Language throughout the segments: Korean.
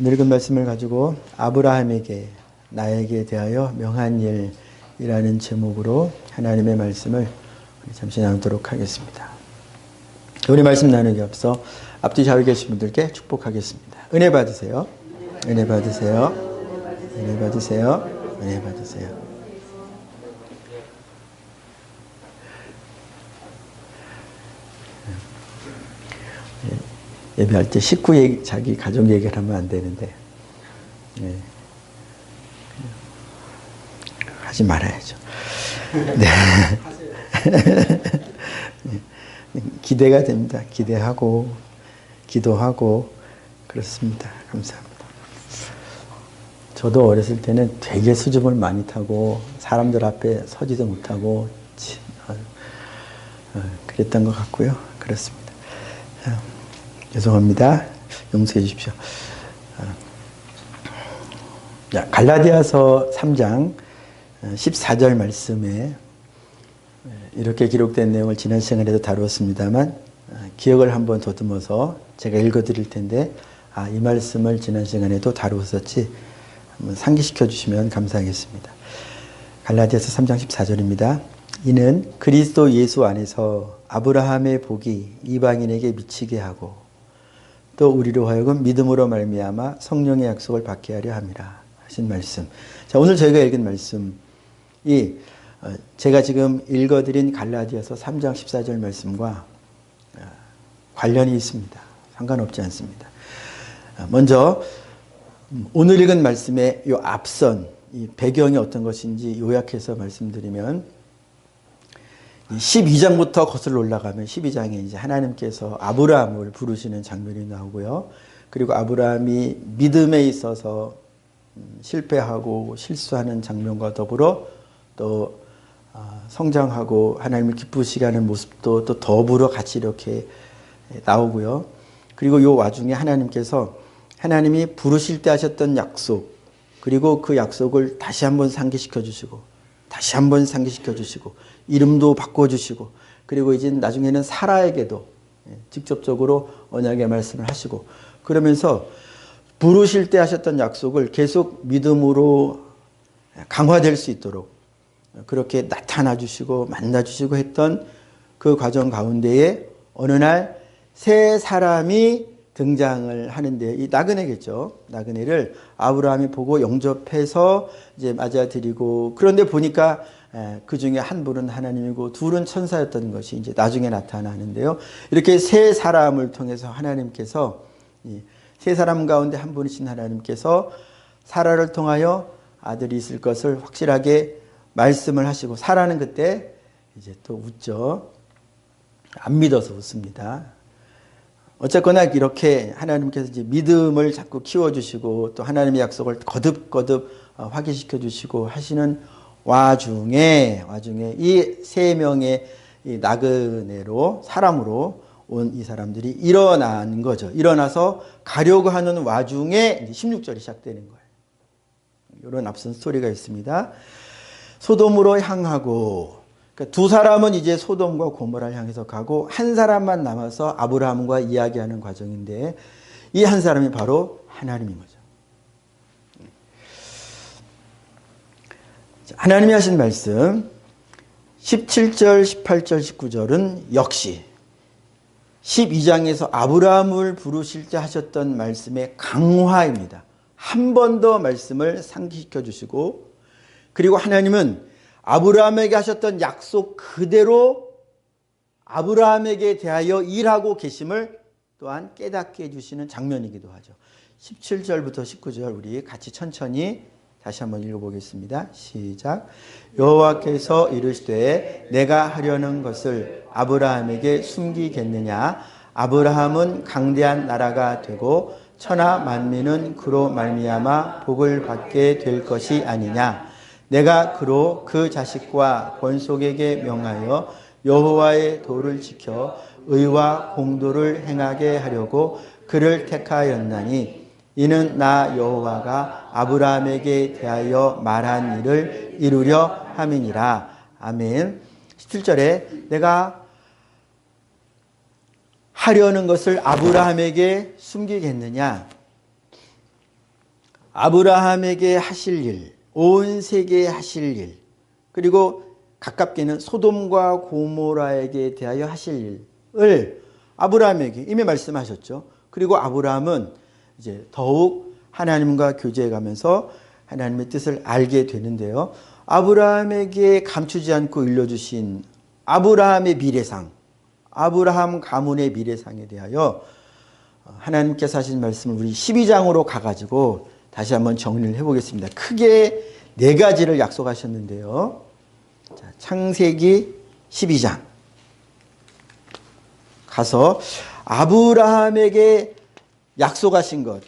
오늘 읽은 말씀을 가지고 아브라함에게 나에게 대하여 명한 일이라는 제목으로 하나님의 말씀을 잠시 나누도록 하겠습니다. 우리 말씀 나누기 앞서 앞뒤 좌우에 계신 분들께 축복하겠습니다. 은혜 받으세요. 은혜 받으세요. 은혜 받으세요. 은혜 받으세요. 예배할 때 식구 얘기, 자기 가족 얘기를 하면 안 되는데, 네. 하지 말아야죠. 네. 기대가 됩니다. 기대하고, 기도하고, 그렇습니다. 감사합니다. 저도 어렸을 때는 되게 수줍음을 많이 타고, 사람들 앞에 서지도 못하고, 그랬던 것 같고요. 그렇습니다. 죄송합니다. 용서해 주십시오. 갈라디아서 3장 14절 말씀에 이렇게 기록된 내용을 지난 시간에도 다루었습니다만 기억을 한번 더듬어서 제가 읽어드릴 텐데 이 말씀을 지난 시간에도 다루었었지 한번 상기시켜 주시면 감사하겠습니다. 갈라디아서 3장 14절입니다. 이는 그리스도 예수 안에서 아브라함의 복이 이방인에게 미치게 하고 또 우리로 하여금 믿음으로 말미암아 성령의 약속을 받게 하려 함이라 하신 말씀. 자, 오늘 저희가 읽은 말씀이 제가 지금 읽어드린 갈라디아서 3장 14절 말씀과 관련이 있습니다. 상관없지 않습니다. 먼저 오늘 읽은 말씀의 요 앞선 이 배경이 어떤 것인지 요약해서 말씀드리면 12장부터 거슬러 올라가면 12장에 이제 하나님께서 아브라함을 부르시는 장면이 나오고요. 그리고 아브라함이 믿음에 있어서 실패하고 실수하는 장면과 더불어 또 성장하고 하나님을 기쁘시게 하는 모습도 또 더불어 같이 이렇게 나오고요. 그리고 이 와중에 하나님께서 하나님이 부르실 때 하셨던 약속 그리고 그 약속을 다시 한번 상기시켜 주시고 다시 한번 상기시켜 주시고 이름도 바꿔주시고 그리고 이제 나중에는 사라에게도 직접적으로 언약의 말씀을 하시고 그러면서 부르실 때 하셨던 약속을 계속 믿음으로 강화될 수 있도록 그렇게 나타나 주시고 만나 주시고 했던 그 과정 가운데에 어느 날 세 사람이 등장을 하는데 이 나그네겠죠. 나그네를 아브라함이 보고 영접해서 이제 맞아들이고 그런데 보니까 그 중에 한 분은 하나님이고 둘은 천사였던 것이 이제 나중에 나타나는데요. 이렇게 세 사람을 통해서 하나님께서 세 사람 가운데 한 분이신 하나님께서 사라를 통하여 아들이 있을 것을 확실하게 말씀을 하시고 사라는 그때 이제 또 웃죠. 안 믿어서 웃습니다. 어쨌거나 이렇게 하나님께서 이제 믿음을 자꾸 키워주시고 또 하나님의 약속을 거듭거듭 확인시켜 주시고 하시는 와중에 이 세 명의 이 나그네로 사람으로 온 이 사람들이 일어난 거죠. 일어나서 가려고 하는 와중에 16절이 시작되는 거예요. 이런 앞선 스토리가 있습니다. 소돔으로 향하고 그러니까 두 사람은 이제 소돔과 고모라를 향해서 가고 한 사람만 남아서 아브라함과 이야기하는 과정인데 이 한 사람이 바로 하나님인 거죠. 하나님이 하신 말씀 17절, 18절, 19절은 역시 12장에서 아브라함을 부르실 때 하셨던 말씀의 강화입니다. 한 번 더 말씀을 상기시켜 주시고 그리고 하나님은 아브라함에게 하셨던 약속 그대로 아브라함에게 대하여 일하고 계심을 또한 깨닫게 해주시는 장면이기도 하죠. 17절부터 19절 우리 같이 천천히 다시 한번 읽어보겠습니다. 시작. 여호와께서 이르시되 내가 하려는 것을 아브라함에게 숨기겠느냐. 아브라함은 강대한 나라가 되고 천하 만민은 그로 말미암아 복을 받게 될 것이 아니냐. 내가 그로 그 자식과 권속에게 명하여 여호와의 도를 지켜 의와 공도를 행하게 하려고 그를 택하였나니 이는 나 여호와가 아브라함에게 대하여 말한 일을 이루려 함이니라. 아멘. 17절에 내가 하려는 것을 아브라함에게 숨기겠느냐. 아브라함에게 하실 일, 온 세계에 하실 일, 그리고 가깝게는 소돔과 고모라에게 대하여 하실 일을 아브라함에게 이미 말씀하셨죠. 그리고 아브라함은 이제 더욱 하나님과 교제해 가면서 하나님의 뜻을 알게 되는데요. 아브라함에게 감추지 않고 일러주신 아브라함의 미래상, 아브라함 가문의 미래상에 대하여 하나님께서 하신 말씀을 우리 12장으로 가가지고 다시 한번 정리를 해보겠습니다. 크게 네 가지를 약속하셨는데요. 자, 창세기 12장 가서 아브라함에게 약속하신 것,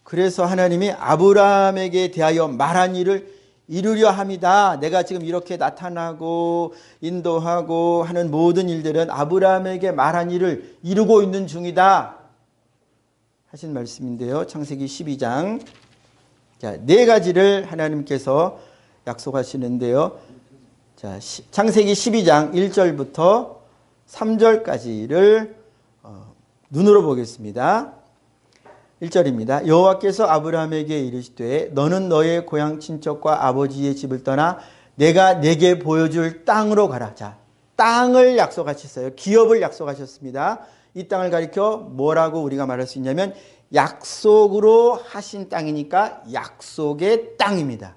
그래서 하나님이 아브라함에게 대하여 말한 일을 이루려 합니다. 내가 지금 이렇게 나타나고 인도하고 하는 모든 일들은 아브라함에게 말한 일을 이루고 있는 중이다 하신 말씀인데요. 창세기 12장 자, 네 가지를 하나님께서 약속하시는데요. 자, 창세기 12장 1절부터 3절까지를 눈으로 보겠습니다. 1절입니다. 여호와께서 아브라함에게 이르시되 너는 너의 고향 친척과 아버지의 집을 떠나 내가 내게 보여줄 땅으로 가라. 자, 땅을 약속하셨어요. 기업을 약속하셨습니다. 이 땅을 가리켜 뭐라고 우리가 말할 수 있냐면 약속으로 하신 땅이니까 약속의 땅입니다.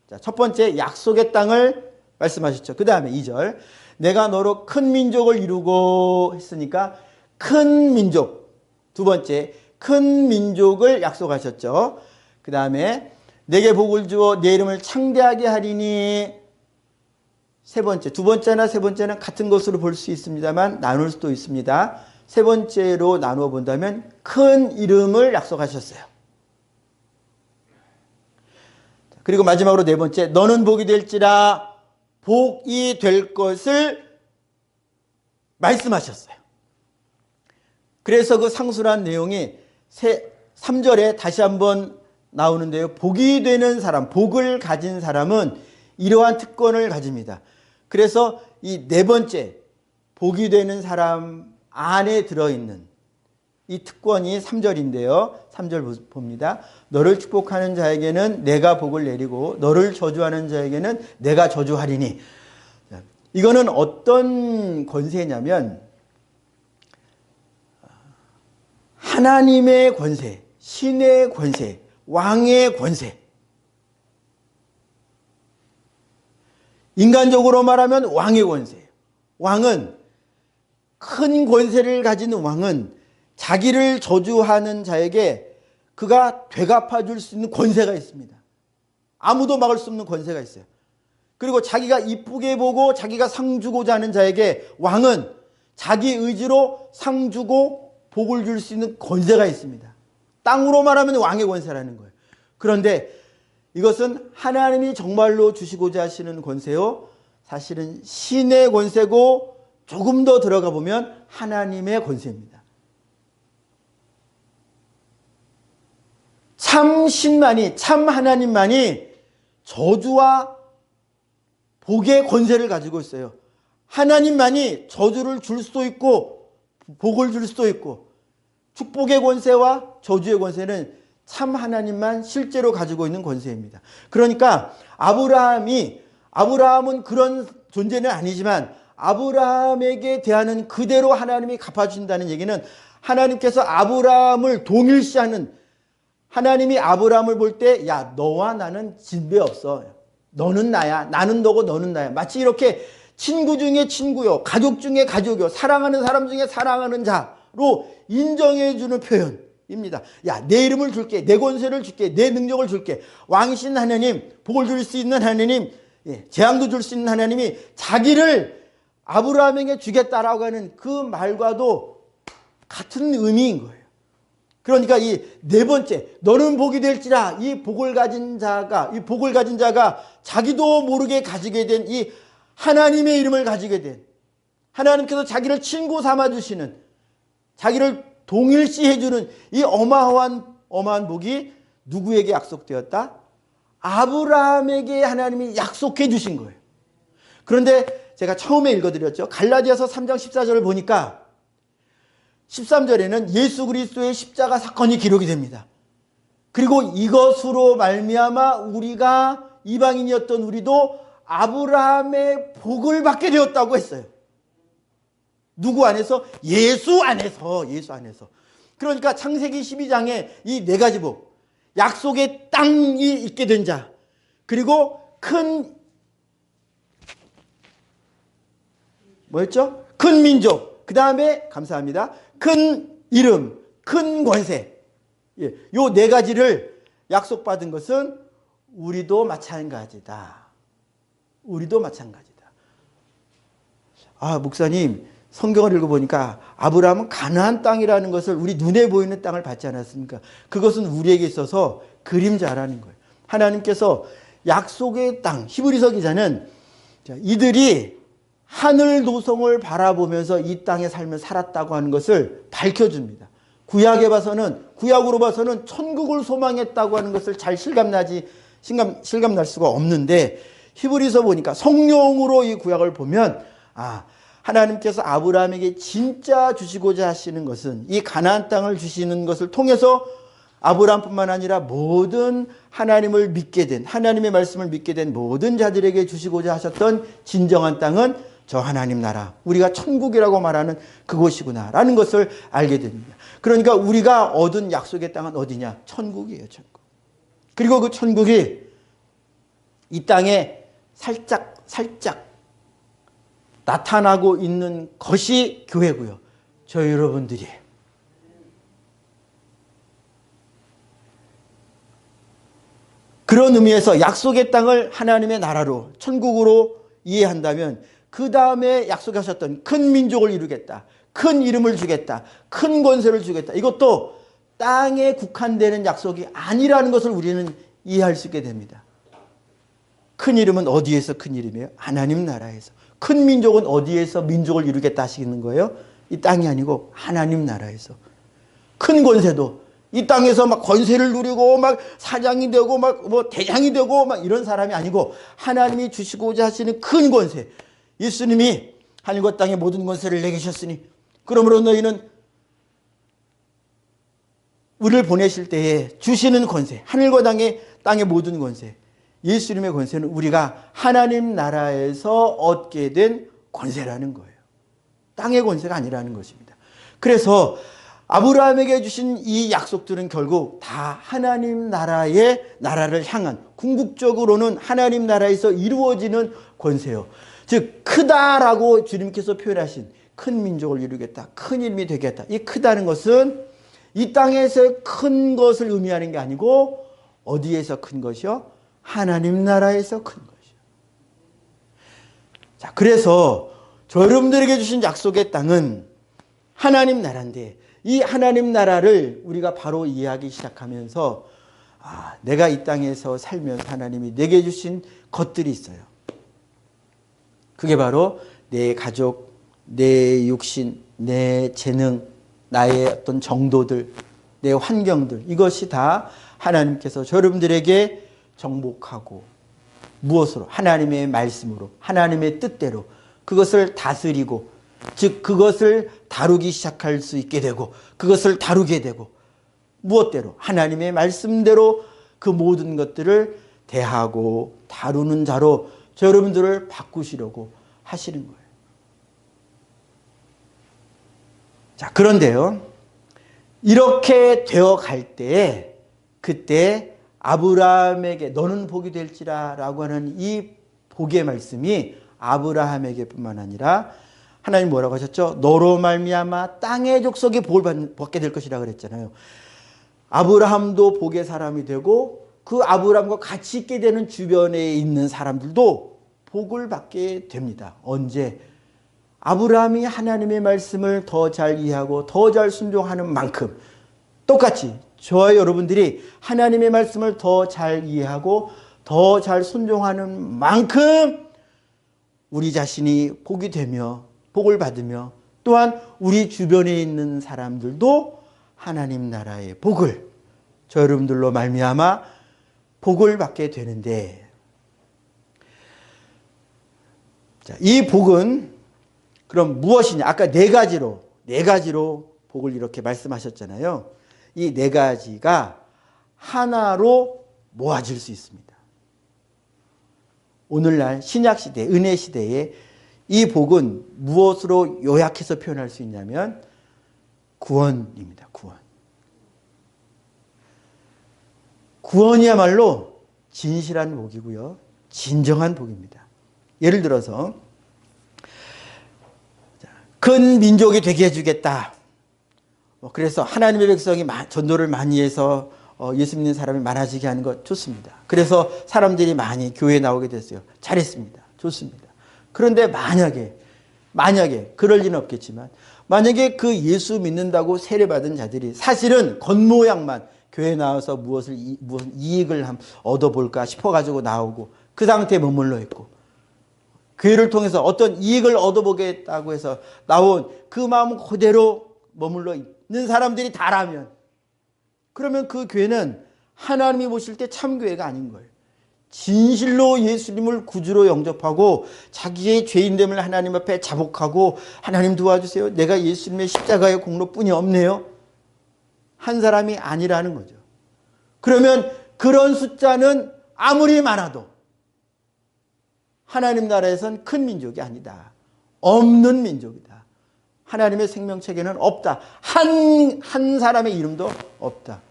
자, 첫 번째 약속의 땅을 말씀하셨죠. 그 다음에 2절 내가 너로 큰 민족을 이루고 했으니까 큰 민족. 두 번째 큰 민족을 약속하셨죠. 그 다음에 내게 복을 주어 내 이름을 창대하게 하리니 세 번째, 두 번째나 세 번째는 같은 것으로 볼 수 있습니다만 나눌 수도 있습니다. 세 번째로 나누어 본다면 큰 이름을 약속하셨어요. 그리고 마지막으로 네 번째, 너는 복이 될지라 복이 될 것을 말씀하셨어요. 그래서 그 상술한 내용이 3절에 다시 한번 나오는데요. 복이 되는 사람, 복을 가진 사람은 이러한 특권을 가집니다. 그래서 이 네 번째, 복이 되는 사람 안에 들어있는 이 특권이 3절인데요. 3절 봅니다. 너를 축복하는 자에게는 내가 복을 내리고 너를 저주하는 자에게는 내가 저주하리니. 이거는 어떤 권세냐면 하나님의 권세, 신의 권세, 왕의 권세. 인간적으로 말하면 왕의 권세예요. 왕은 큰 권세를 가진 왕은 자기를 저주하는 자에게 그가 되갚아 줄 수 있는 권세가 있습니다. 아무도 막을 수 없는 권세가 있어요. 그리고 자기가 이쁘게 보고 자기가 상 주고자 하는 자에게 왕은 자기 의지로 상 주고 복을 줄 수 있는 권세가 있습니다. 땅으로 말하면 왕의 권세라는 거예요. 그런데 이것은 하나님이 정말로 주시고자 하시는 권세요. 사실은 신의 권세고 조금 더 들어가 보면 하나님의 권세입니다. 참 신만이, 참 하나님만이 저주와 복의 권세를 가지고 있어요. 하나님만이 저주를 줄 수도 있고 복을 줄 수도 있고 축복의 권세와 저주의 권세는 참 하나님만 실제로 가지고 있는 권세입니다. 그러니까 아브라함은 그런 존재는 아니지만 아브라함에게 대하는 그대로 하나님이 갚아주신다는 얘기는 하나님께서 아브라함을 동일시하는, 하나님이 아브라함을 볼 때 야 너와 나는 진배 없어. 너는 나야. 나는 너고 너는 나야. 마치 이렇게 친구 중에 친구요, 가족 중에 가족이요, 사랑하는 사람 중에 사랑하는 자로 인정해주는 표현입니다. 야, 내 이름을 줄게, 내 권세를 줄게, 내 능력을 줄게. 왕이신 하나님, 복을 줄 수 있는 하나님, 재앙도 줄 수 있는 하나님이 자기를 아브라함에게 주겠다라고 하는 그 말과도 같은 의미인 거예요. 그러니까 이 네 번째, 너는 복이 될지라, 이 복을 가진 자가 자기도 모르게 가지게 된 이 하나님의 이름을 가지게 된, 하나님께서 자기를 친구 삼아주시는, 자기를 동일시해주는 이 어마어마한 복이 누구에게 약속되었다? 아브라함에게 하나님이 약속해 주신 거예요. 그런데 제가 처음에 읽어드렸죠. 갈라디아서 3장 14절을 보니까 13절에는 예수 그리스도의 십자가 사건이 기록이 됩니다. 그리고 이것으로 말미암아 우리가 이방인이었던 우리도 아브라함의 복을 받게 되었다고 했어요. 누구 안에서? 예수 안에서. 예수 안에서. 그러니까 창세기 12장에 이 네 가지 복, 약속의 땅이 있게 된 자, 그리고 큰 뭐였죠? 큰 민족, 그 다음에 감사합니다, 큰 이름, 큰 권세, 요 네 가지를 약속받은 것은 우리도 마찬가지다. 우리도 마찬가지다. 아, 목사님, 성경을 읽어보니까 아브라함은 가나안 땅이라는 것을, 우리 눈에 보이는 땅을 받지 않았습니까? 그것은 우리에게 있어서 그림자라는 거예요. 하나님께서 약속의 땅, 히브리서 기자는 이들이 하늘 도성을 바라보면서 이 땅에 살며 살았다고 하는 것을 밝혀줍니다. 구약으로 봐서는 천국을 소망했다고 하는 것을 잘 실감날 수가 없는데, 히브리서 보니까 성령으로 이 구약을 보면, 하나님께서 아브라함에게 진짜 주시고자 하시는 것은 이 가나안 땅을 주시는 것을 통해서 아브라함뿐만 아니라 모든 하나님을 믿게 된, 하나님의 말씀을 믿게 된 모든 자들에게 주시고자 하셨던 진정한 땅은 저 하나님 나라, 우리가 천국이라고 말하는 그곳이구나라는 것을 알게 됩니다. 그러니까 우리가 얻은 약속의 땅은 어디냐? 천국이에요, 천국. 그리고 그 천국이 이 땅에 살짝 나타나고 있는 것이 교회고요. 저 여러분들이 그런 의미에서 약속의 땅을 하나님의 나라로, 천국으로 이해한다면 그 다음에 약속하셨던 큰 민족을 이루겠다, 큰 이름을 주겠다, 큰 권세를 주겠다, 이것도 땅에 국한되는 약속이 아니라는 것을 우리는 이해할 수 있게 됩니다. 큰 이름은 어디에서 큰 이름이에요? 하나님 나라에서. 큰 민족은 어디에서 민족을 이루겠다 하시는 거예요? 이 땅이 아니고 하나님 나라에서. 큰 권세도 이 땅에서 막 권세를 누리고 막 사장이 되고 막 뭐 대장이 되고 막 이런 사람이 아니고, 하나님이 주시고자 하시는 큰 권세. 예수님이 하늘과 땅의 모든 권세를 내게 주셨으니 그러므로 너희는, 우리를 보내실 때에 주시는 권세, 하늘과 땅의 모든 권세, 예수님의 권세는 우리가 하나님 나라에서 얻게 된 권세라는 거예요. 땅의 권세가 아니라는 것입니다. 그래서 아브라함에게 주신 이 약속들은 결국 다 하나님 나라를 향한, 궁극적으로는 하나님 나라에서 이루어지는 권세요. 즉 크다라고 주님께서 표현하신 큰 민족을 이루겠다, 큰 이름이 되겠다. 이 크다는 것은 이 땅에서 큰 것을 의미하는 게 아니고 어디에서 큰 것이요? 하나님 나라에서 큰 것이요. 자, 그래서 저 여러분들에게 주신 약속의 땅은 하나님 나라인데, 이 하나님 나라를 우리가 바로 이해하기 시작하면서 내가 이 땅에서 살면서 하나님이 내게 주신 것들이 있어요. 그게 바로 내 가족, 내 육신, 내 재능, 나의 어떤 정도들, 내 환경들, 이것이 다 하나님께서 저 여러분들에게 정복하고, 무엇으로? 하나님의 말씀으로, 하나님의 뜻대로 그것을 다스리고, 즉 그것을 다루기 시작할 수 있게 되고, 그것을 다루게 되고, 무엇대로? 하나님의 말씀대로 그 모든 것들을 대하고 다루는 자로 저 여러분들을 바꾸시려고 하시는 거예요. 자, 그런데요, 이렇게 되어 갈 때에, 그때 아브라함에게 너는 복이 될지라 라고 하는 이 복의 말씀이 아브라함에게 뿐만 아니라, 하나님 뭐라고 하셨죠? 너로 말미암아 땅의 족속이 복을 받게 될 것이라 그랬잖아요. 아브라함도 복의 사람이 되고, 그 아브라함과 같이 있게 되는 주변에 있는 사람들도 복을 받게 됩니다. 언제? 아브라함이 하나님의 말씀을 더 잘 이해하고 더 잘 순종하는 만큼, 똑같이 저와 여러분들이 하나님의 말씀을 더 잘 이해하고 더 잘 순종하는 만큼 우리 자신이 복이 되며 복을 받으며, 또한 우리 주변에 있는 사람들도 하나님 나라의 복을, 저 여러분들로 말미암아 복을 받게 되는데, 자, 이 복은 그럼 무엇이냐? 아까 네 가지로 복을 이렇게 말씀하셨잖아요. 이 네 가지가 하나로 모아질 수 있습니다. 오늘날 신약시대, 은혜시대에 이 복은 무엇으로 요약해서 표현할 수 있냐면 구원입니다. 구원. 구원이야말로 진실한 복이고요. 진정한 복입니다. 예를 들어서 큰 민족이 되게 해주겠다. 그래서 하나님의 백성이 전도를 많이 해서 예수 믿는 사람이 많아지게 하는 것 좋습니다. 그래서 사람들이 많이 교회에 나오게 됐어요. 잘했습니다. 좋습니다. 그런데 만약에 그럴 리는 없겠지만 만약에 그 예수 믿는다고 세례받은 자들이 사실은 겉모양만 교회에 나와서 무슨 이익을 얻어볼까 싶어가지고 나오고 그 상태에 머물러 있고 교회를 통해서 어떤 이익을 얻어보겠다고 해서 나온 그 마음 그대로 머물러 있는 사람들이 다라면 그러면 그 교회는 하나님이 보실 때 참교회가 아닌 거예요. 진실로 예수님을 구주로 영접하고 자기의 죄인됨을 하나님 앞에 자복하고 하나님 도와주세요. 내가 예수님의 십자가의 공로뿐이 없네요. 한 사람이 아니라는 거죠. 그러면 그런 숫자는 아무리 많아도 하나님 나라에선 큰 민족이 아니다. 없는 민족이다. 하나님의 생명체계는 없다. 한 사람의 이름도 없다.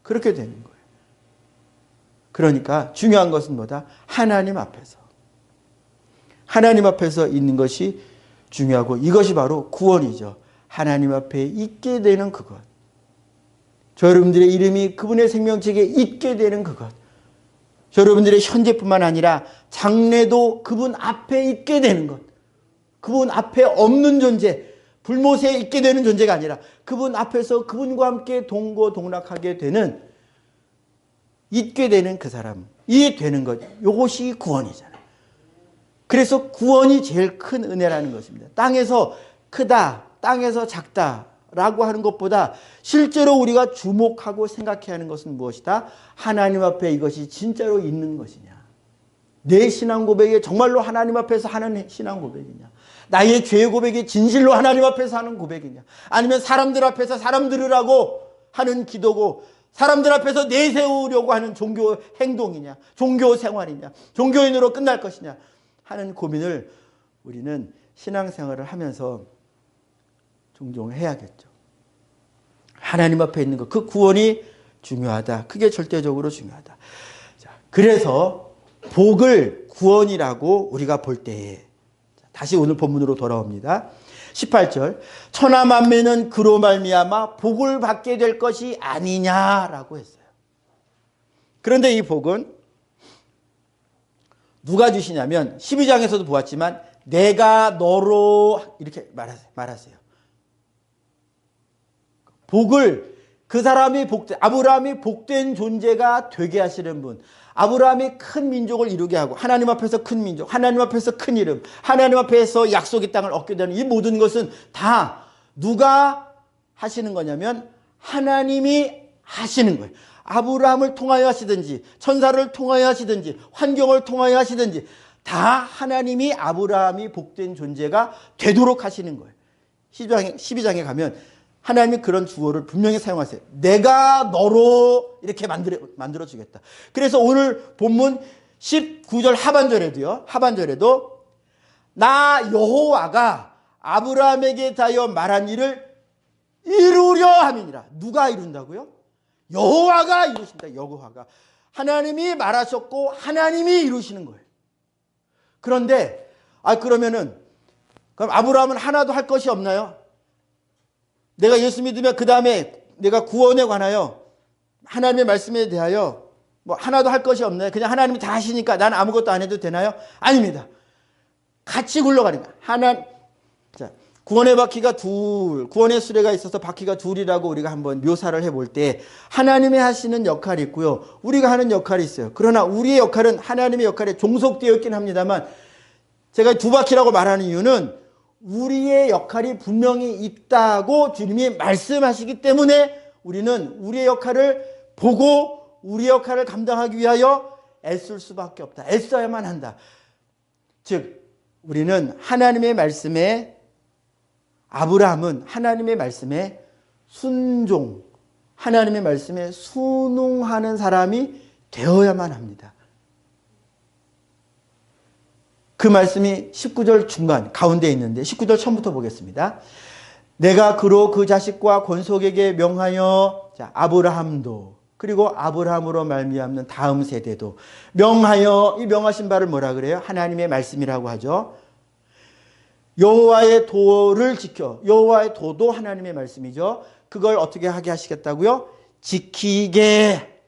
그렇게 되는 거예요. 그러니까 중요한 것은 뭐다? 하나님 앞에서 있는 것이 중요하고 이것이 바로 구원이죠. 하나님 앞에 있게 되는 그것. 저 여러분들의 이름이 그분의 생명책에 있게 되는 그것. 저 여러분들의 현재뿐만 아니라 장래도 그분 앞에 있게 되는 것. 그분 앞에 없는 존재, 불못에 있게 되는 존재가 아니라 그분 앞에서 그분과 함께 동고동락하게 되는 있게 되는 그 사람이 되는 것. 이것이 구원이잖아요. 그래서 구원이 제일 큰 은혜라는 것입니다. 땅에서 크다, 땅에서 작다라고 하는 것보다 실제로 우리가 주목하고 생각해야 하는 것은 무엇이다? 하나님 앞에 이것이 진짜로 있는 것이냐. 내 신앙 고백이 정말로 하나님 앞에서 하는 신앙 고백이냐. 나의 죄 고백이 진실로 하나님 앞에서 하는 고백이냐. 아니면 사람들 앞에서 사람 들으라고 하는 기도고 사람들 앞에서 내세우려고 하는 종교 행동이냐. 종교 생활이냐. 종교인으로 끝날 것이냐 하는 고민을 우리는 신앙생활을 하면서 종종 해야겠죠. 하나님 앞에 있는 것, 그 구원이 중요하다. 그게 절대적으로 중요하다. 자, 그래서 복을 구원이라고 우리가 볼 때에 다시 오늘 본문으로 돌아옵니다. 18절 천하 만민은 그로 말미암아 복을 받게 될 것이 아니냐라고 했어요. 그런데 이 복은 누가 주시냐면 12장에서도 보았지만 내가 너로 이렇게 말하세요. 복을 그 사람이 아브라함이 복된 존재가 되게 하시는 분, 아브라함이 큰 민족을 이루게 하고 하나님 앞에서 큰 민족, 하나님 앞에서 큰 이름, 하나님 앞에서 약속의 땅을 얻게 되는 이 모든 것은 다 누가 하시는 거냐면 하나님이 하시는 거예요. 아브라함을 통하여 하시든지 천사를 통하여 하시든지 환경을 통하여 하시든지 다 하나님이 아브라함이 복된 존재가 되도록 하시는 거예요. 12장에 가면 하나님이 그런 주어를 분명히 사용하세요. 내가 너로 이렇게 만들어 주겠다. 그래서 오늘 본문 19절 하반절에도 나 여호와가 아브라함에게 대하여 말한 일을 이루려 함이니라. 누가 이룬다고요? 여호와가 이루신다. 여호와가. 하나님이 말하셨고 하나님이 이루시는 거예요. 그런데 그러면은 그럼 아브라함은 하나도 할 것이 없나요? 내가 예수 믿으면 그 다음에 내가 구원에 관하여 하나님의 말씀에 대하여 뭐 하나도 할 것이 없나요? 그냥 하나님이 다 하시니까 나는 아무것도 안 해도 되나요? 아닙니다. 같이 굴러가는 거야. 자, 구원의 바퀴가 구원의 수레가 있어서 바퀴가 둘이라고 우리가 한번 묘사를 해볼 때 하나님이 하시는 역할이 있고요. 우리가 하는 역할이 있어요. 그러나 우리의 역할은 하나님의 역할에 종속되어 있긴 합니다만 제가 두 바퀴라고 말하는 이유는 우리의 역할이 분명히 있다고 주님이 말씀하시기 때문에 우리는 우리의 역할을 보고 우리의 역할을 감당하기 위하여 애쓸 수밖에 없다. 애써야만 한다. 즉 우리는 하나님의 말씀에 아브라함은 하나님의 말씀에 순종 하나님의 말씀에 순응하는 사람이 되어야만 합니다. 그 말씀이 19절 중간 가운데 있는데 19절 처음부터 보겠습니다. 내가 그로 그 자식과 권속에게 명하여, 자, 아브라함도, 그리고 아브라함으로 말미암는 다음 세대도 명하여, 이 명하신 바를 뭐라 그래요? 하나님의 말씀이라고 하죠. 여호와의 도를 지켜, 여호와의 도도 하나님의 말씀이죠. 그걸 어떻게 하게 하시겠다고요? 지키게,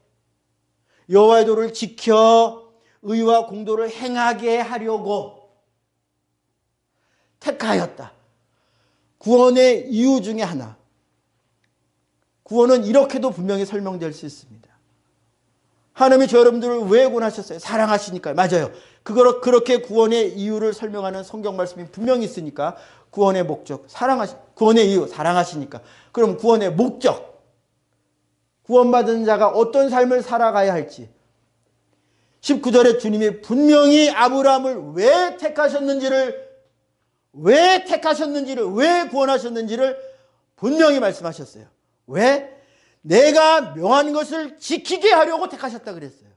여호와의 도를 지켜 의와 공도를 행하게 하려고 택하였다. 구원의 이유 중에 하나, 구원은 이렇게도 분명히 설명될 수 있습니다. 하나님이 저 여러분들을 왜 구원하셨어요? 사랑하시니까요. 맞아요. 그렇게 구원의 이유를 설명하는 성경 말씀이 분명히 있으니까 구원의 목적, 구원의 이유, 사랑하시니까. 그럼 구원의 목적, 구원받은 자가 어떤 삶을 살아가야 할지 19절에 주님이 분명히 아브라함을 왜 택하셨는지를, 왜 구원하셨는지를 분명히 말씀하셨어요. 왜? 내가 명한 것을 지키게 하려고 택하셨다 그랬어요.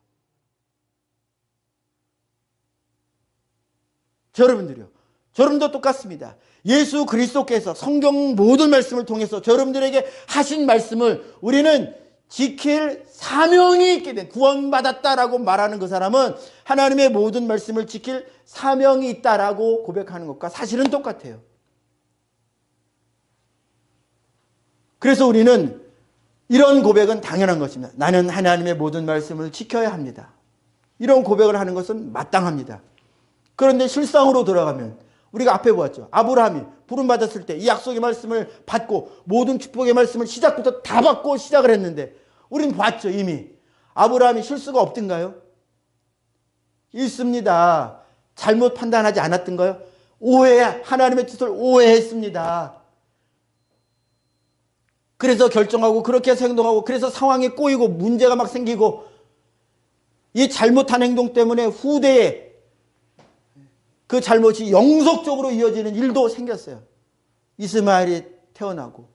여러분도 똑같습니다. 예수 그리스도께서 성경 모든 말씀을 통해서 여러분들에게 하신 말씀을 우리는 지킬 사명이 있게 된, 구원받았다라고 말하는 그 사람은 하나님의 모든 말씀을 지킬 사명이 있다라고 고백하는 것과 사실은 똑같아요. 그래서 우리는 이런 고백은 당연한 것입니다. 나는 하나님의 모든 말씀을 지켜야 합니다. 이런 고백을 하는 것은 마땅합니다. 그런데 실상으로 돌아가면 우리가 앞에 보았죠. 아브라함이 부름받았을 때 이 약속의 말씀을 받고 모든 축복의 말씀을 시작부터 다 받고 시작을 했는데 우리는 봤죠. 이미 아브라함이 실수가 없던가요? 있습니다. 잘못 판단하지 않았던가요? 하나님의 뜻을 오해했습니다. 그래서 결정하고 그렇게 행동하고 그래서 상황이 꼬이고 문제가 막 생기고 이 잘못한 행동 때문에 후대에 그 잘못이 영속적으로 이어지는 일도 생겼어요. 이스마엘이 태어나고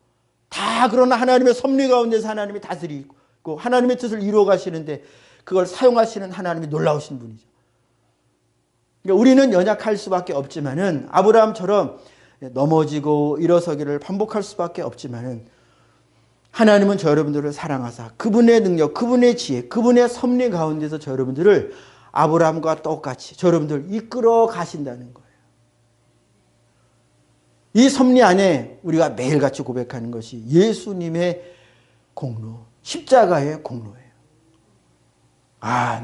다 그러나 하나님의 섭리 가운데서 하나님이 다스리고 하나님의 뜻을 이루어 가시는데 그걸 사용하시는 하나님이 놀라우신 분이죠. 그러니까 우리는 연약할 수밖에 없지만은 아브라함처럼 넘어지고 일어서기를 반복할 수밖에 없지만은 하나님은 저 여러분들을 사랑하사 그분의 능력, 그분의 지혜, 그분의 섭리 가운데서 저 여러분들을 아브라함과 똑같이 저 여러분들 이끌어 가신다는 거예요. 이 섭리 안에 우리가 매일같이 고백하는 것이 예수님의 공로, 십자가의 공로예요.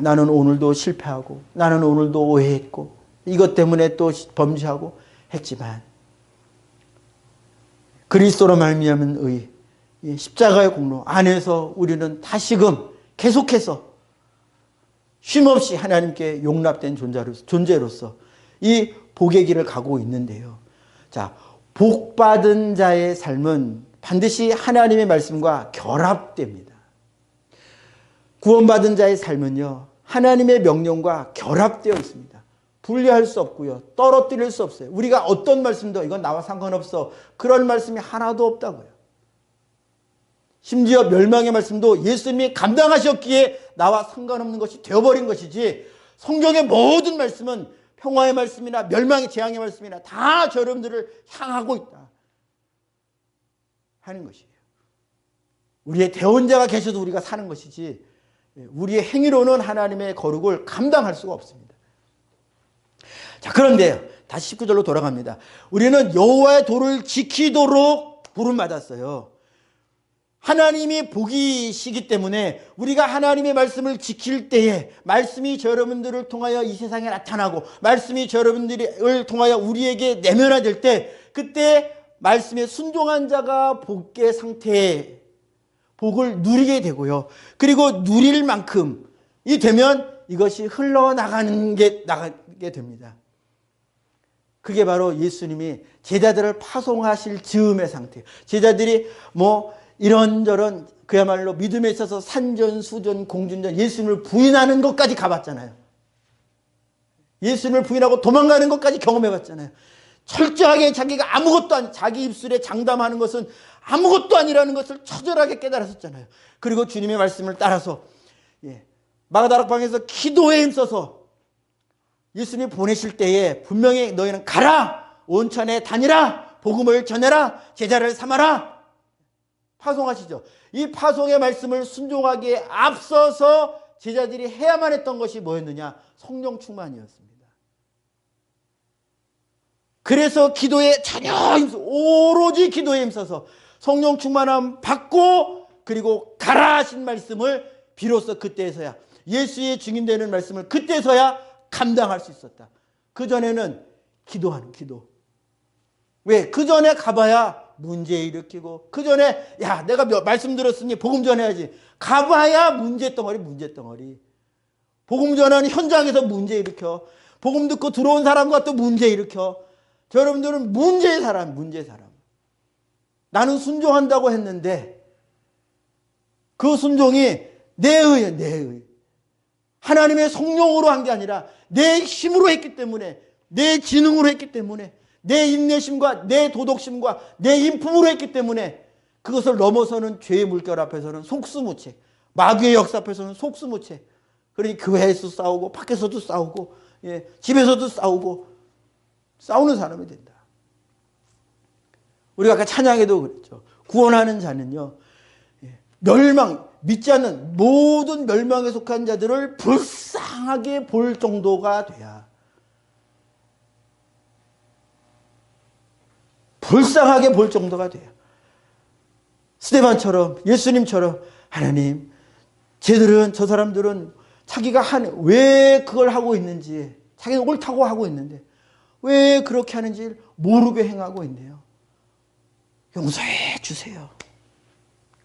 나는 오늘도 실패하고 나는 오늘도 오해했고 이것 때문에 또 범죄하고 했지만 그리스도로 말미암은 의, 십자가의 공로 안에서 우리는 다시금 계속해서 쉼없이 하나님께 용납된 존재로서 이 복의 길을 가고 있는데요. 자, 복받은 자의 삶은 반드시 하나님의 말씀과 결합됩니다. 구원받은 자의 삶은요, 하나님의 명령과 결합되어 있습니다. 분리할 수 없고요, 떨어뜨릴 수 없어요. 우리가 어떤 말씀도 이건 나와 상관없어, 그런 말씀이 하나도 없다고요. 심지어 멸망의 말씀도 예수님이 감당하셨기에 나와 상관없는 것이 되어버린 것이지, 성경의 모든 말씀은 평화의 말씀이나 멸망의 재앙의 말씀이나 다 저 여러분들을 향하고 있다 하는 것이에요. 우리의 대원자가 계셔도 우리가 사는 것이지 우리의 행위로는 하나님의 거룩을 감당할 수가 없습니다. 자, 그런데요, 다시 19절로 돌아갑니다. 우리는 여호와의 도를 지키도록 부름받았어요. 하나님이 복이시기 때문에 우리가 하나님의 말씀을 지킬 때에 말씀이 저 여러분들을 통하여 이 세상에 나타나고 말씀이 저 여러분들을 통하여 우리에게 내면화될 때, 그때 말씀에 순종한 자가 복의 상태에 복을 누리게 되고요. 그리고 누릴 만큼 이 되면 이것이 나가게 됩니다. 그게 바로 예수님이 제자들을 파송하실 즈음의 상태. 제자들이 이런저런 그야말로 믿음에 있어서 산전수전 공준전 예수님을 부인하는 것까지 가봤잖아요. 예수님을 부인하고 도망가는 것까지 경험해봤잖아요. 철저하게 자기가 아무것도 아니, 자기 입술에 장담하는 것은 아무것도 아니라는 것을 처절하게 깨달았었잖아요. 그리고 주님의 말씀을 따라서 마가다락방에서 기도에 힘써서 예수님이 보내실 때에 분명히 너희는 가라, 온천에 다니라, 복음을 전해라, 제자를 삼아라 파송하시죠. 이 파송의 말씀을 순종하기에 앞서서 제자들이 해야만 했던 것이 뭐였느냐? 성령 충만이었습니다. 그래서 기도에 전혀 오로지 기도에 힘써서 성령 충만함 받고 그리고 가라 하신 말씀을 비로소 그때서야 예수의 증인되는 말씀을 그때서야 감당할 수 있었다. 그전에는 기도하는 기도. 왜? 그전에 가봐야 문제 일으키고 그전에 야 내가 말씀 들었으니 복음 전해야지. 가봐야 문제덩어리. 복음 전하는 현장에서 문제 일으켜. 복음 듣고 들어온 사람과 또 문제 일으켜. 여러분들은 문제의 사람. 나는 순종한다고 했는데 그 순종이 내 의. 하나님의 성령으로 한 게 아니라 내 힘으로 했기 때문에, 내 지능으로 했기 때문에, 내 인내심과 내 도덕심과 내 인품으로 했기 때문에 그것을 넘어서는 죄의 물결 앞에서는 속수무책, 마귀의 역사 앞에서는 속수무책. 그러니 교회에서 싸우고 밖에서도 싸우고 집에서도 싸우고 싸우는 사람이 된다. 우리가 아까 찬양에도 그랬죠. 구원하는 자는요, 믿지 않는 모든 멸망에 속한 자들을 불쌍하게 볼 정도가 돼야. 불쌍하게 볼 정도가 돼요. 스데반처럼, 예수님처럼, 하나님, 저 사람들은 자기가 왜 그걸 하고 있는지, 자기는 옳다고 하고 있는데, 왜 그렇게 하는지 모르게 행하고 있네요. 용서해 주세요.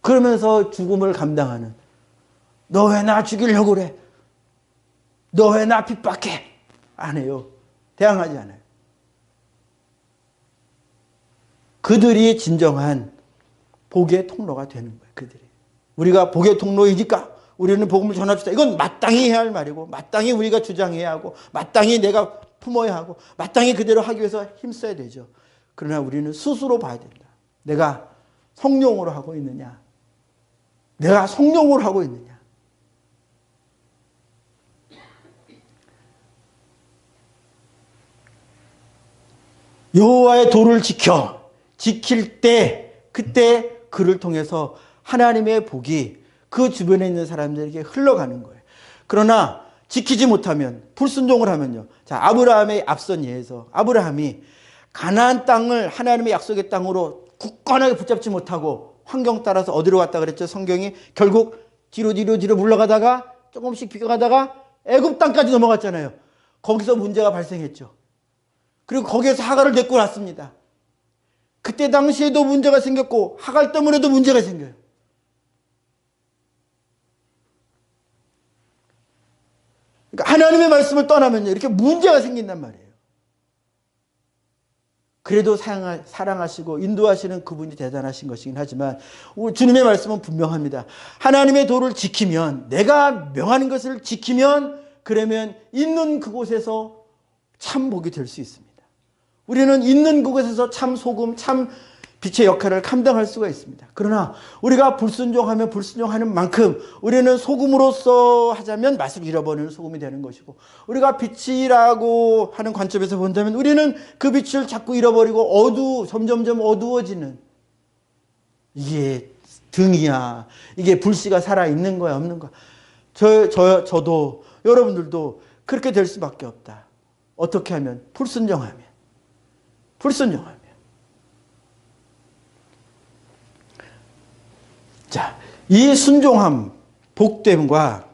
그러면서 죽음을 감당하는, 너 왜 나 죽이려고 그래? 너 왜 나 핍박해? 안 해요. 대항하지 않아요. 그들이 진정한 복의 통로가 되는 거예요. 그들이. 우리가 복의 통로이니까 우리는 복음을 전합시다. 이건 마땅히 해야 할 말이고, 마땅히 우리가 주장해야 하고, 마땅히 내가 품어야 하고, 마땅히 그대로 하기 위해서 힘써야 되죠. 그러나 우리는 스스로 봐야 된다. 내가 성령으로 하고 있느냐? 내가 성령으로 하고 있느냐? 여호와의 도를 지킬 때, 그때 그를 통해서 하나님의 복이 그 주변에 있는 사람들에게 흘러가는 거예요. 그러나 지키지 못하면, 불순종을 하면요. 자, 아브라함의 앞선 예에서 아브라함이 가나안 땅을 하나님의 약속의 땅으로 굳건하게 붙잡지 못하고 환경 따라서 어디로 갔다 그랬죠? 성경이 결국 뒤로 물러가다가 조금씩 비켜가다가 애굽 땅까지 넘어갔잖아요. 거기서 문제가 발생했죠. 그리고 거기에서 하갈을 데리고 왔습니다. 그때 당시에도 문제가 생겼고 하갈 때문에도 문제가 생겨요. 그러니까 하나님의 말씀을 떠나면요, 이렇게 문제가 생긴단 말이에요. 그래도 사랑하시고 인도하시는 그분이 대단하신 것이긴 하지만 주님의 말씀은 분명합니다. 하나님의 도를 지키면, 내가 명하는 것을 지키면, 그러면 있는 그곳에서 참 복이 될 수 있습니다. 우리는 있는 그곳에서 참 소금, 참 빛의 역할을 감당할 수가 있습니다. 그러나 우리가 불순종하면 불순종하는 만큼 우리는 소금으로서 하자면 맛을 잃어버리는 소금이 되는 것이고, 우리가 빛이라고 하는 관점에서 본다면 우리는 그 빛을 자꾸 잃어버리고 점점점 어두워지는, 이게 등이야, 이게 불씨가 살아있는 거야 없는 거야. 저도 여러분들도 그렇게 될 수밖에 없다. 어떻게 하면? 불순종하면. 자, 이 순종함, 복됨과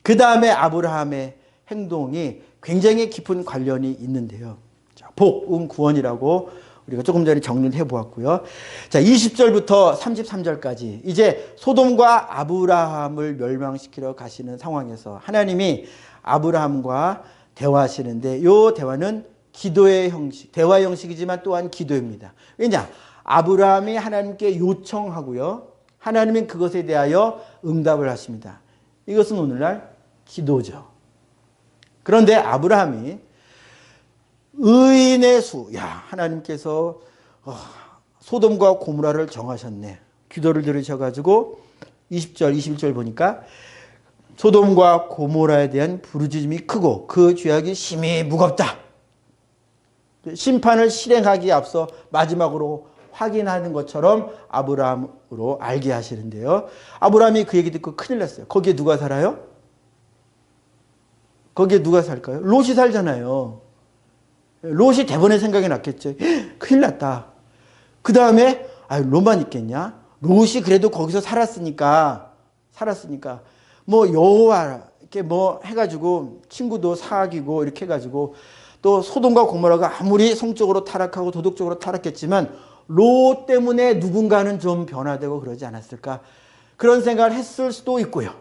그 다음에 아브라함의 행동이 굉장히 깊은 관련이 있는데요. 자, 복, 구원이라고 우리가 조금 전에 정리를 해보았고요. 자, 20절부터 33절까지 이제 소돔과 아브라함을 멸망시키러 가시는 상황에서 하나님이 아브라함과 대화하시는데, 이 대화는 기도의 형식, 대화 형식이지만 또한 기도입니다. 왜냐? 아브라함이 하나님께 요청하고요, 하나님은 그것에 대하여 응답을 하십니다. 이것은 오늘날 기도죠. 그런데 아브라함이 의인의 수. 야, 하나님께서 소돔과 고모라를 정하셨네. 기도를 들으셔가지고 20절, 21절 보니까 소돔과 고모라에 대한 부르짖음이 크고 그 죄악이 심히 무겁다. 심판을 실행하기에 앞서 마지막으로 확인하는 것처럼 아브라함으로 알게 하시는데요. 아브라함이 그 얘기 듣고 큰일 났어요. 거기에 누가 살아요? 거기에 누가 살까요? 롯이 살잖아요. 롯이 대번에 생각이 났겠죠. 큰일 났다. 그 다음에 롯만 있겠냐? 롯이 그래도 거기서 살았으니까 뭐 여호와 이렇게 뭐 해가지고 친구도 사귀고 이렇게 해가지고 또 소돔과 고모라가 아무리 성적으로 타락하고 도덕적으로 타락했지만 롯 때문에 누군가는 좀 변화되고 그러지 않았을까? 그런 생각을 했을 수도 있고요.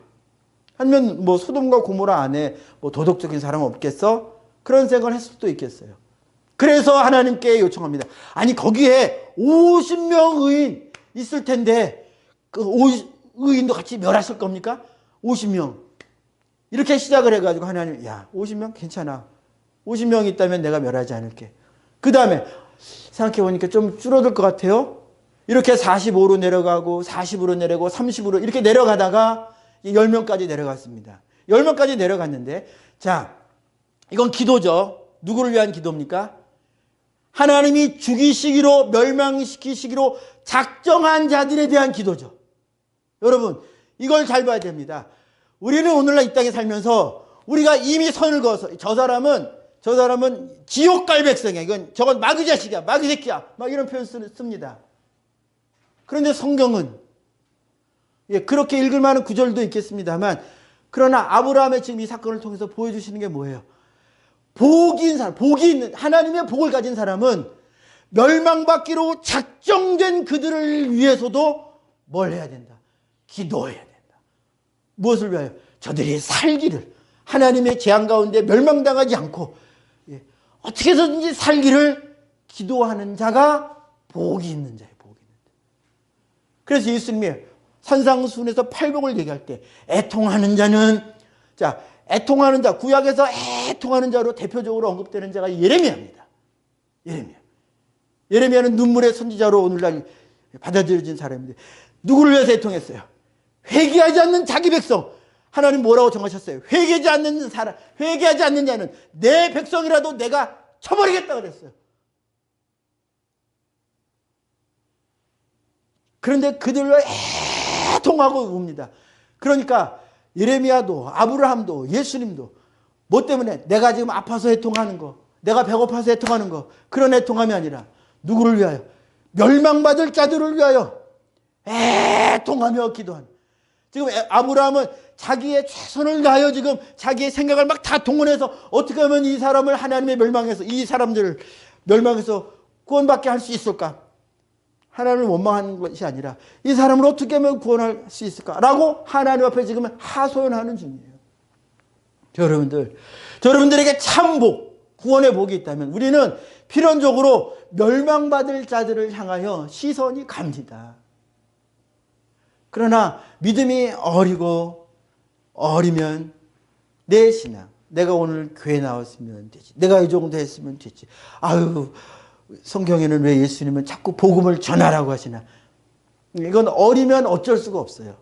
아니면 뭐 소돔과 고모라 안에 뭐 도덕적인 사람 없겠어? 그런 생각을 했을 수도 있겠어요. 그래서 하나님께 요청합니다. 아니 거기에 50명 의인 있을 텐데 그 의인도 같이 멸하실 겁니까? 50명. 이렇게 시작을 해가지고 하나님, 야 50명 괜찮아. 50명 있다면 내가 멸하지 않을게. 그 다음에 생각해보니까 좀 줄어들 것 같아요. 이렇게 45로 내려가고 40으로 내려가고 30으로 이렇게 내려가다가 10명까지 내려갔습니다. 10명까지 내려갔는데 자 이건 기도죠. 누구를 위한 기도입니까? 하나님이 죽이시기로 멸망시키시기로 작정한 자들에 대한 기도죠. 여러분 이걸 잘 봐야 됩니다. 우리는 오늘날 이 땅에 살면서 우리가 이미 선을 그어서 저 사람은 지옥 갈 백성이야. 저건 마귀 자식이야. 마귀 새끼야. 막 이런 표현 씁니다. 그런데 성경은 그렇게 읽을 만한 구절도 있겠습니다만 그러나 아브라함의 지금 이 사건을 통해서 보여주시는 게 뭐예요? 복이 있는 사람, 복이 있는 하나님의 복을 가진 사람은 멸망받기로 작정된 그들을 위해서도 뭘 해야 된다? 기도해야 된다. 무엇을 위하여? 저들이 살기를 하나님의 재앙 가운데 멸망당하지 않고 어떻게 해서든지 살기를 기도하는 자가 복이 있는 자예요. 복이 있는 자. 그래서 예수님이 산상수훈에서 팔복을 얘기할 때 애통하는 자는 애통하는 자, 구약에서 애통하는 자로 대표적으로 언급되는 자가 예레미야입니다. 예레미야는 눈물의 선지자로 오늘날 받아들여진 사람인데 누구를 위해서 애통했어요? 회개하지 않는 자기 백성. 하나님 뭐라고 정하셨어요? 회개하지 않는 사람, 회개하지 않는 자는 내 백성이라도 내가 쳐버리겠다 그랬어요. 그런데 그들로 애통하고 웁니다. 그러니까 예레미야도 아브라함도 예수님도 뭐 때문에 내가 지금 아파서 애통하는 거, 내가 배고파서 애통하는 거 그런 애통함이 아니라 누구를 위하여? 멸망받을 자들을 위하여 애통하며 기도하는. 지금 아브라함은 자기의 최선을 다하여 지금 자기의 생각을 막 다 동원해서 어떻게 하면 이 사람을 하나님의 멸망에서 이 사람들을 멸망해서 구원받게 할 수 있을까? 하나님을 원망하는 것이 아니라 이 사람을 어떻게 하면 구원할 수 있을까라고 하나님 앞에 지금 하소연하는 중이에요. 여러분들에게 참복, 구원의 복이 있다면 우리는 필연적으로 멸망받을 자들을 향하여 시선이 갑니다. 그러나 믿음이 어리면 내 신앙, 내가 오늘 교회 나왔으면 되지, 내가 이 정도 했으면 되지, 아유 성경에는 왜 예수님은 자꾸 복음을 전하라고 하시나. 이건 어리면 어쩔 수가 없어요.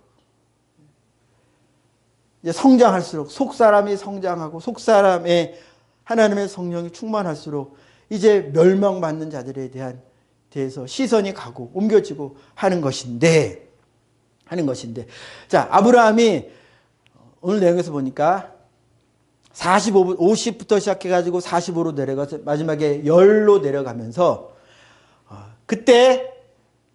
이제 성장할수록 속사람이 성장하고 속사람의 하나님의 성령이 충만할수록 이제 멸망받는 자들에 대해서 시선이 가고 옮겨지고 하는 것인데 자 아브라함이 오늘 내용에서 보니까 50부터 시작해가지고 45로 내려가서 마지막에 10로 내려가면서 그때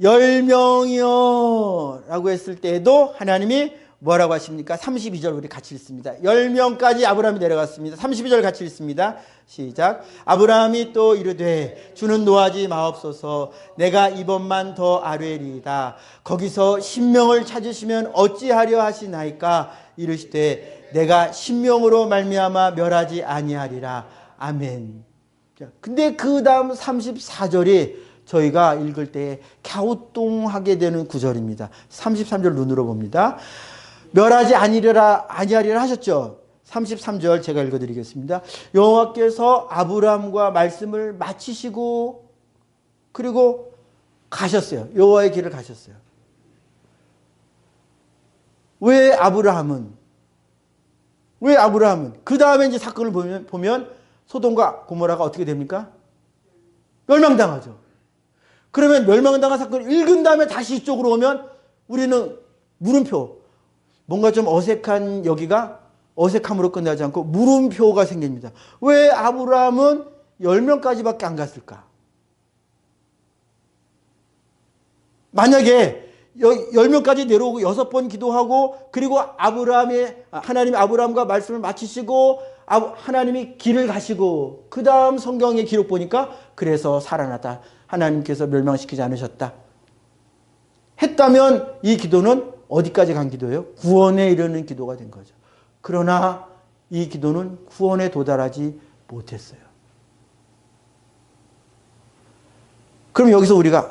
10명이요 라고 했을 때에도 하나님이 뭐라고 하십니까? 32절 우리 같이 읽습니다. 10명까지 아브라함이 내려갔습니다. 32절 같이 읽습니다. 시작. 아브라함이 또 이르되 주는 노하지 마옵소서. 내가 이번만 더 아뢰리이다. 거기서 10명을 찾으시면 어찌하려 하시나이까? 이르시되 내가 10명으로 말미암아 멸하지 아니하리라. 아멘. 근데 그 다음 34절이 저희가 읽을 때 갸우뚱하게 되는 구절입니다. 33절 눈으로 봅니다. 멸하지 아니하리라 하셨죠. 33절 제가 읽어드리겠습니다. 여호와께서 아브라함과 말씀을 마치시고 그리고 가셨어요. 여호와의 길을 가셨어요. 왜 아브라함은 그 다음에 이제 사건을 보면 소돔과 고모라가 어떻게 됩니까? 멸망당하죠. 그러면 멸망당한 사건을 읽은 다음에 다시 이쪽으로 오면 우리는 물음표, 뭔가 좀 어색한 여기가 어색함으로 끝나지 않고 물음표가 생깁니다. 왜 아브라함은 10명까지밖에 안 갔을까? 만약에 10명까지 내려오고 6번 기도하고 그리고 하나님이 아브라함과 말씀을 마치시고 하나님이 길을 가시고 그 다음 성경의 기록 보니까 그래서 살아났다. 하나님께서 멸망시키지 않으셨다. 했다면 이 기도는 어디까지 간 기도예요? 구원에 이르는 기도가 된 거죠. 그러나 이 기도는 구원에 도달하지 못했어요. 그럼 여기서 우리가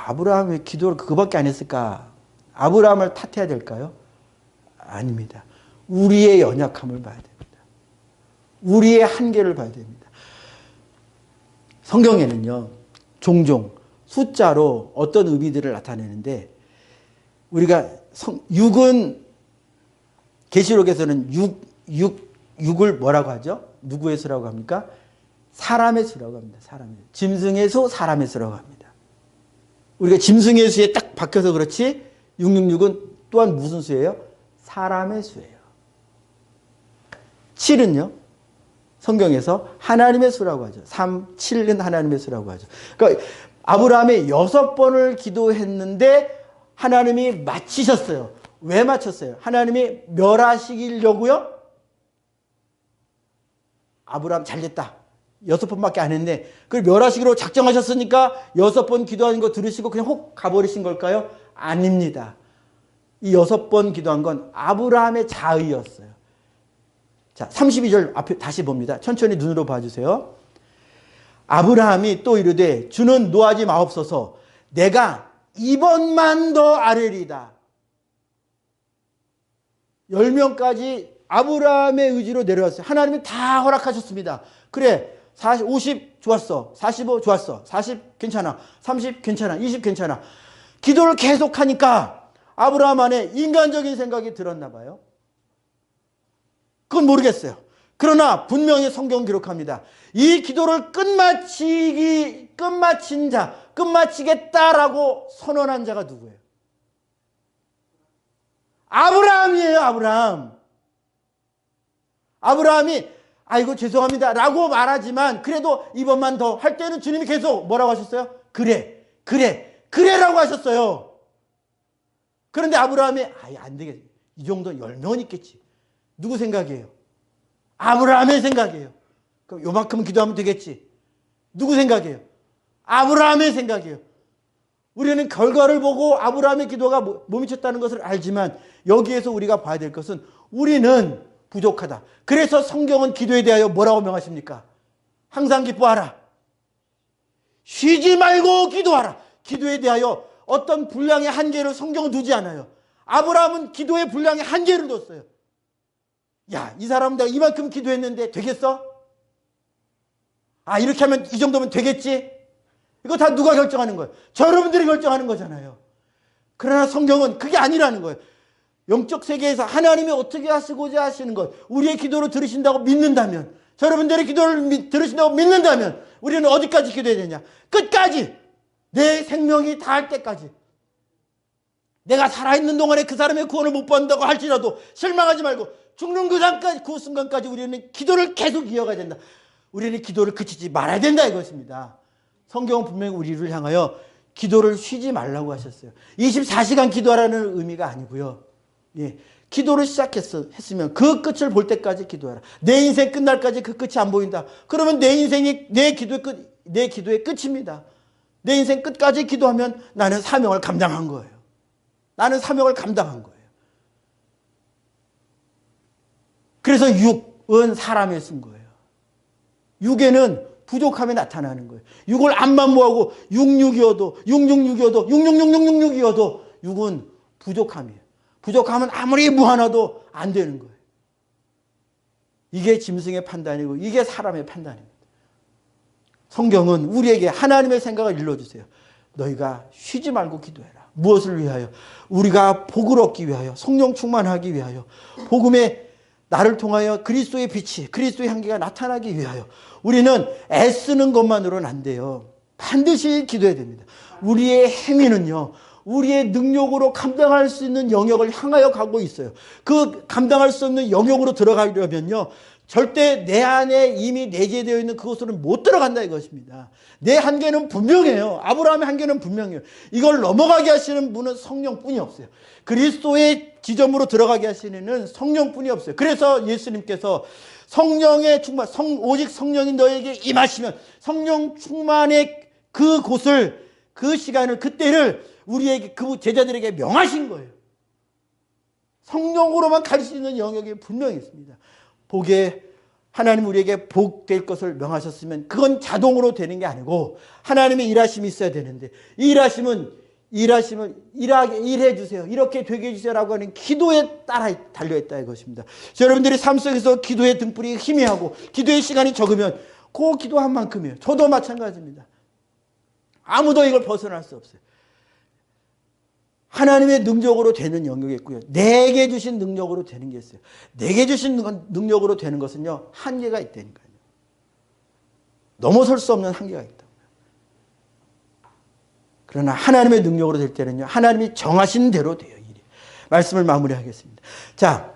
아브라함의 기도를 그거밖에 안 했을까? 아브라함을 탓해야 될까요? 아닙니다. 우리의 연약함을 봐야 됩니다. 우리의 한계를 봐야 됩니다. 성경에는요, 종종 숫자로 어떤 의미들을 나타내는데 우리가 6은 계시록에서는 6을 뭐라고 하죠? 누구의 수라고 합니까? 사람의 수라고 합니다. 사람의 수. 짐승의 수, 사람의 수라고 합니다. 우리가 짐승의 수에 딱 박혀서 그렇지 666은 또한 무슨 수예요? 사람의 수예요. 7은요? 성경에서 하나님의 수라고 하죠. 3, 7은 하나님의 수라고 하죠. 그러니까 아브라함이 6번을 기도했는데 하나님이 마치셨어요. 왜 마쳤어요? 하나님이 멸하시려고요? 아브라함 잘됐다. 6번밖에 안 했네. 그걸 멸하시기로 작정하셨으니까 6번 기도하는 거 들으시고 그냥 혹 가버리신 걸까요? 아닙니다. 이 6번 기도한 건 아브라함의 자의였어요. 자, 32절 앞에 다시 봅니다. 천천히 눈으로 봐주세요. 아브라함이 또 이르되 주는 노하지 마옵소서 내가 2번만 더 아뢰리이다. 10명까지 아브라함의 의지로 내려왔어요. 하나님이 다 허락하셨습니다. 그래 50 좋았어. 45 좋았어. 40 괜찮아. 30 괜찮아. 20 괜찮아. 기도를 계속하니까 아브라함 안에 인간적인 생각이 들었나 봐요. 그건 모르겠어요. 그러나 분명히 성경 기록합니다. 이 기도를 끝마치겠다라고 선언한 자가 누구예요? 아브라함이에요. 아브라함이 아이고 죄송합니다 라고 말하지만 그래도 이번만 더 할 때는 주님이 계속 뭐라고 하셨어요? 그래라고 하셨어요. 그런데 아브라함이 안 되겠어. 이 정도는 10명은 있겠지. 누구 생각이에요? 아브라함의 생각이에요. 그럼 요만큼은 기도하면 되겠지. 누구 생각이에요? 아브라함의 생각이에요. 우리는 결과를 보고 아브라함의 기도가 못 미쳤다는 것을 알지만 여기에서 우리가 봐야 될 것은 우리는 부족하다. 그래서 성경은 기도에 대하여 뭐라고 명하십니까? 항상 기뻐하라. 쉬지 말고 기도하라. 기도에 대하여 어떤 분량의 한계를 성경은 두지 않아요. 아브라함은 기도의 분량의 한계를 뒀어요. 야, 이 사람은 내가 이만큼 기도했는데 되겠어? 이렇게 하면 이 정도면 되겠지? 이거 다 누가 결정하는 거예요? 여러분들이 결정하는 거잖아요. 그러나 성경은 그게 아니라는 거예요. 영적 세계에서 하나님이 어떻게 하시고자 하시는 것, 우리의 기도를 들으신다고 믿는다면, 여러분들의 기도를 들으신다고 믿는다면 우리는 어디까지 기도해야 되냐? 끝까지! 내 생명이 다할 때까지. 내가 살아있는 동안에 그 사람의 구원을 못 받는다고 할지라도 실망하지 말고 죽는 그 순간까지 우리는 기도를 계속 이어가야 된다. 우리는 기도를 그치지 말아야 된다 이것입니다. 성경은 분명히 우리를 향하여 기도를 쉬지 말라고 하셨어요. 24시간 기도하라는 의미가 아니고요. 예, 기도를 했으면 그 끝을 볼 때까지 기도하라. 내 인생 끝날까지 그 끝이 안 보인다. 그러면 내 인생이 내 기도의 끝입니다. 내 인생 끝까지 기도하면 나는 사명을 감당한 거예요. 나는 사명을 감당한 거예요. 그래서 6은 사람의 쓴 거예요. 6에는 부족함이 나타나는 거예요. 6을 암만 모아고 66이어도 666이어도 66666이어도 6은 부족함이에요. 부족함은 아무리 모아놔도 안 되는 거예요. 이게 짐승의 판단이고 이게 사람의 판단입니다. 성경은 우리에게 하나님의 생각을 일러주세요. 너희가 쉬지 말고 기도해라. 무엇을 위하여? 우리가 복을 얻기 위하여, 성령 충만하기 위하여, 복음의 나를 통하여 그리스도의 빛이, 그리스도의 향기가 나타나기 위하여 우리는 애쓰는 것만으로는 안 돼요. 반드시 기도해야 됩니다. 우리의 행위는요, 우리의 능력으로 감당할 수 있는 영역을 향하여 가고 있어요. 그 감당할 수 없는 영역으로 들어가려면요, 절대 내 안에 이미 내재되어 있는 그것으로는 못 들어간다 이것입니다. 내 한계는 분명해요. 아브라함의 한계는 분명해요. 이걸 넘어가게 하시는 분은 성령뿐이 없어요. 그리스도의 지점으로 들어가게 하시는 이는 성령뿐이 없어요. 그래서 예수님께서 성령의 충만, 오직 성령이 너에게 임하시면, 성령 충만의 그 곳을, 그 시간을, 그때를 우리에게, 그 제자들에게 명하신 거예요. 성령으로만 갈 수 있는 영역이 분명히 있습니다. 복에, 하나님 우리에게 복 될 것을 명하셨으면 그건 자동으로 되는 게 아니고 하나님의 일하심이 있어야 되는데, 이 일하심을 일해 주세요, 이렇게 되게 해주세요라고 하는 기도에 따라 달려있다 이것입니다. 여러분들이 삶 속에서 기도의 등불이 희미하고 기도의 시간이 적으면 그 기도한 만큼이에요. 저도 마찬가지입니다. 아무도 이걸 벗어날 수 없어요. 하나님의 능력으로 되는 영역이 있고요, 내게 주신 능력으로 되는 게 있어요. 내게 주신 능력으로 되는 것은요, 한계가 있다니까요. 넘어설 수 없는 한계가 있다. 그러나 하나님의 능력으로 될 때는요, 하나님이 정하신 대로 돼요. 일이. 말씀을 마무리하겠습니다. 자,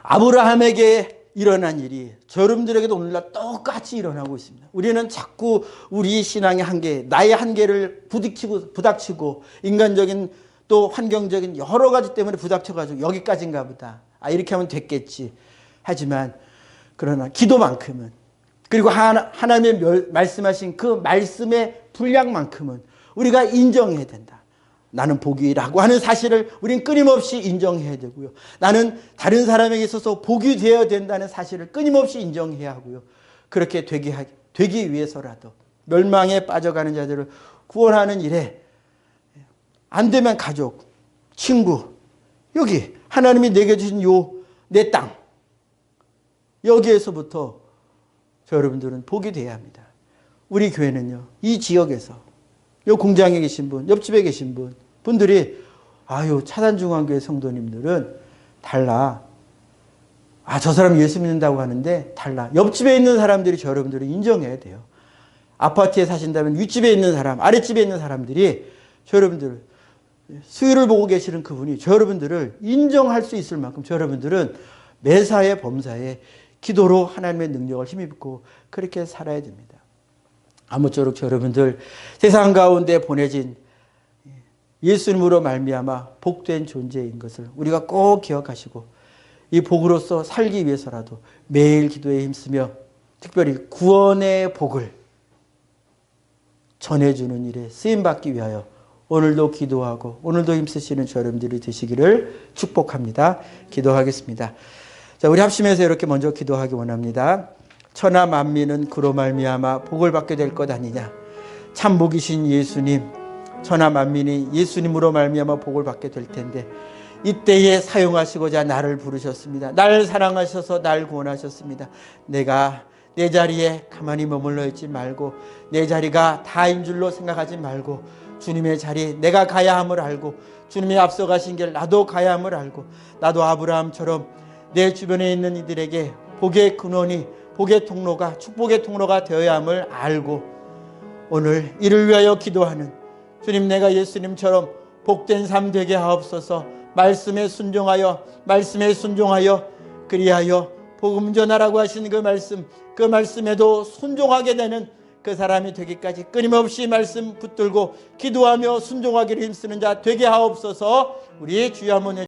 아브라함에게 일어난 일이 여러분들에게도 오늘날 똑같이 일어나고 있습니다. 우리는 자꾸 우리 신앙의 한계, 나의 한계를 부닥치고 인간적인 또 환경적인 여러 가지 때문에 부닥쳐가지고 여기까지인가 보다, 이렇게 하면 됐겠지 하지만, 그러나 기도만큼은, 그리고 하나님의 말씀하신 그 말씀의 분량만큼은 우리가 인정해야 된다. 나는 복이라고 하는 사실을 우린 끊임없이 인정해야 되고요, 나는 다른 사람에게 있어서 복이 되어야 된다는 사실을 끊임없이 인정해야 하고요, 그렇게 되기 위해서라도 멸망에 빠져가는 자들을 구원하는 일에, 안 되면 가족, 친구, 여기 하나님이 내게 주신 내 땅, 여기에서부터 여러분들은 복이 돼야 합니다. 우리 교회는요, 이 지역에서 요 공장에 계신 분, 옆집에 계신 분들이 차단중앙교회 성도님들은 달라. 저 사람 예수 믿는다고 하는데 달라. 옆집에 있는 사람들이 여러분들을 인정해야 돼요. 아파트에 사신다면 윗집에 있는 사람, 아랫집에 있는 사람들이 여러분들, 수요를 보고 계시는 그분이 여러분들을 인정할 수 있을 만큼 여러분들은 매사에 범사에 기도로 하나님의 능력을 힘입고 그렇게 살아야 됩니다. 아무쪼록 여러분들 세상 가운데 보내진 예수님으로 말미암아 복된 존재인 것을 우리가 꼭 기억하시고, 이 복으로서 살기 위해서라도 매일 기도에 힘쓰며 특별히 구원의 복을 전해주는 일에 쓰임받기 위하여 오늘도 기도하고 오늘도 힘쓰시는 여러분들이 되시기를 축복합니다. 기도하겠습니다. 자, 우리 합심해서 이렇게 먼저 기도하기 원합니다. 천하 만민은 그로 말미암아 복을 받게 될 것 아니냐. 참 복이신 예수님, 천하 만민이 예수님으로 말미암아 복을 받게 될 텐데 이때에 사용하시고자 나를 부르셨습니다. 나를 사랑하셔서 날 구원하셨습니다. 내가 내 자리에 가만히 머물러 있지 말고, 내 자리가 다인 줄로 생각하지 말고, 주님의 자리에 내가 가야 함을 알고, 주님이 앞서 가신 길 나도 가야 함을 알고, 나도 아브라함처럼 내 주변에 있는 이들에게 복의 근원이, 복의 통로가, 축복의 통로가 되어야 함을 알고, 오늘 이를 위하여 기도하는 주님, 내가 예수님처럼 복된 삶 되게 하옵소서. 말씀에 순종하여 그리하여 복음 전하라고 하신 그 말씀에도 순종하게 되는 그 사람이 되기까지 끊임없이 말씀 붙들고 기도하며 순종하기를 힘쓰는 자 되게 하옵소서. 우리 주여 한번